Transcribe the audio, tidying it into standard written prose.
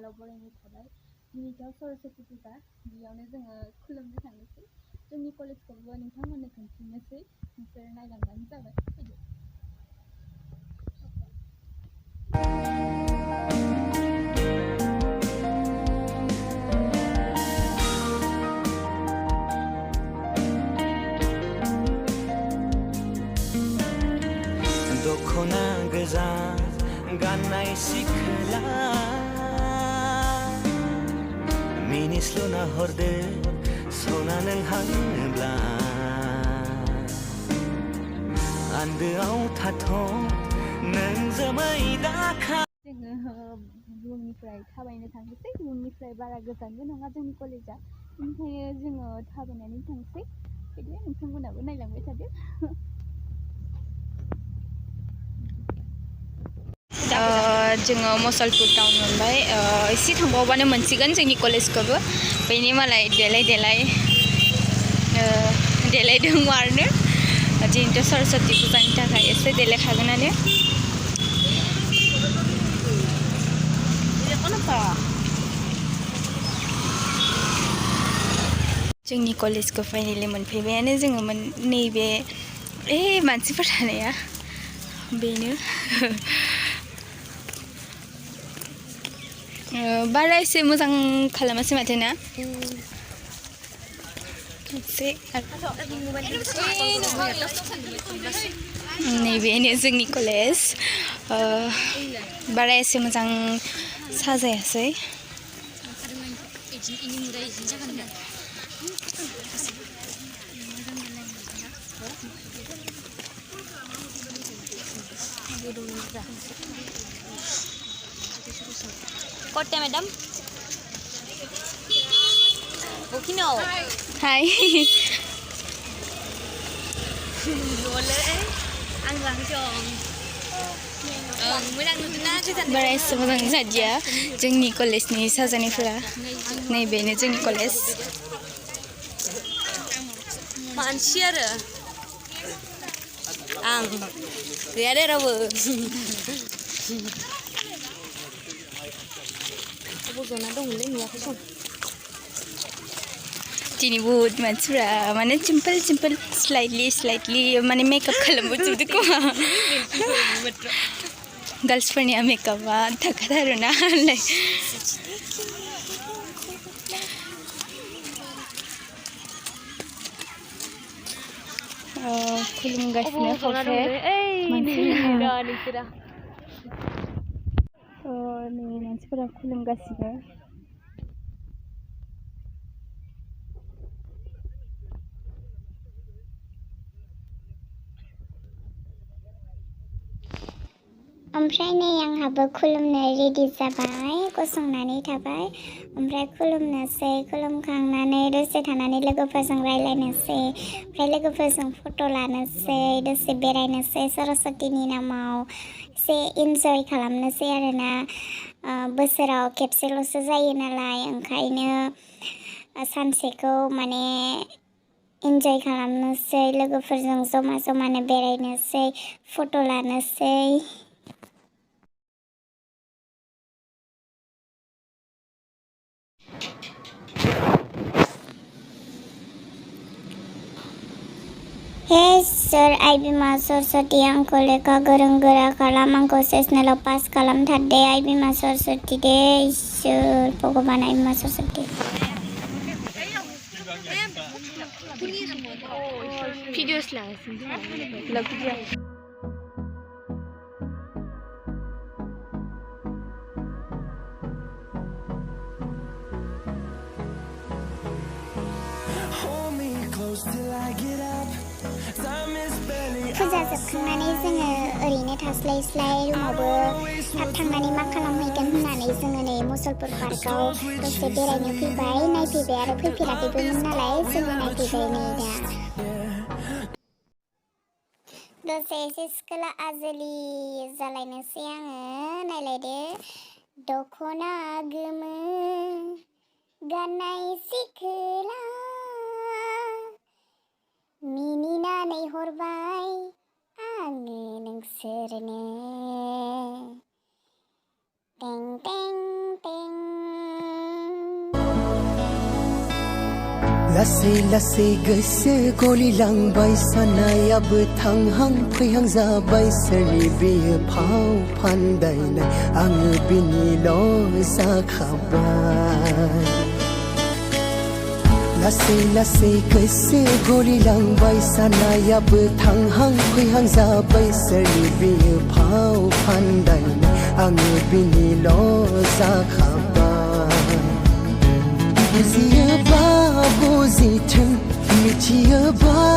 चेनेलाव बरायनाय थाबाय दिनैथ' सरस्वती फुजा बेयावनो जोङो खुलुमनो थांनोसै जोंनि कलेजखौबो नोंथांमोननो खोन्थिनोसै नोंसोर नायलांबानो जाबाय फैदो दख'ना गोजा गाननाय सिख्ला मिनिस्लुना हरदो सना नों हाङोब्ला आन्दोआव थाथ' नों जोमै दाखा जोङो रुमनिफ्राय थाबायनो थांनोसै रुमनिफ्राय बारा गोजानबो नङा जोंनि कलेजा बेनिखायनो जोङो थाबायनानै थांसै फैदो नोंथांमोनाबो नायलांबाय थादो जोङो मसलपुर टाउन मोनबाय एसे थांबावबानो मोनसिगोन जोंनि कलेजखौबो बेनि मालाय देलायदों आरो दिनैथ' सरस्वती फुजानि थाखाय एसे देलायखागोनानो जोंनि कलेजखौ फाइनेलि मोनफैबायानो जोङो नैबे मानसिफोर थानाया बेनो बारा एसे मोजां खालामासै माथो ना नैबेनो जोंनि कलेज बारा एसे मोजां साजायासै Corte, madam. Bukino. Hi. बारा एसे मोजां जादिया जोंनि कलेजनि साजायनायफोरा नैबेनो जोंनि कलेज मानसि आरो आं गैया दे रावबो जना दंलै नुवाखै सं दिनै बुहुत मानसिफ्रा माने सिम्पोल स्लाइटलि माने मेकआप खालामबोजोबदों खोमा गार्ल्सफोरनिया मेकआपआ थाखाथारो ना खुलुमगासिनो खावसे मानसिफोरा नै मानसिफोरा खुलुमगासिनो ओमफ्राय नै आंहाबो खुलुमनो रेडि जाबाय गसंनानै थाबाय ओमफ्राय खुलुमनोसै खुलुमखांनानै दसे थानानै लोगोफोरजों रायलायनोसै ओमफ्राय लोगोफोरजों फट' लानोसै दसे बेरायनोसै सरस्वतीनि नामाव एसे इन्जय खालामनोसै आरोना बोसोराव खेबसेल'सो जायो नालाय ओंखायनो सानसेखौ माने इन्जय खालामनोसै लोगोफोरजों जमानो बेरायनोसै फट' लानोसै हे सोर आइ बिमा सरस्वती आंखौ लेखा गोरों गोरा खालाम आंखौ सेसनेलाव पास खालामथारदे आइ बिमा सरस्वती दे इसोर भगबान आइ बिमा सरस्वती भिडिअस लागासिनो फुजा जोबखांनानै जोङो ओरैनो थास्लाय रुमावबो थाब थांनानै मा खालामहैगोन होननानै जोङो नै मुसलपुर पार्कआव दसे बेरायनो फैबाय नायफैबाय आरो फैफेराखैबोमोन नालाय जोङो नायफैबाय नै दा दसे एसे सिखोला आजोलि जालायनोसै आङो नायलायदो दख'ना गोमो गाननाय सिखोला मिनिनानै हरबाय आङो नोंसोरनो टें टें टें लासै लासै गोसो गलिलांबाय साननायाबो थांहां फैहां जाबाय सोरनि बेयो फाव फान्दायनाय आङो बिनिल' जाखाबाय लासै लासै गोसो गलिलांबाय साननायाबो थांहां फैहां जाबाय सोरनि बेयो फाव फान्दायनाय आङो बिनिल' जाखाबाय बुजियोबा बुजिथों मिथियोबा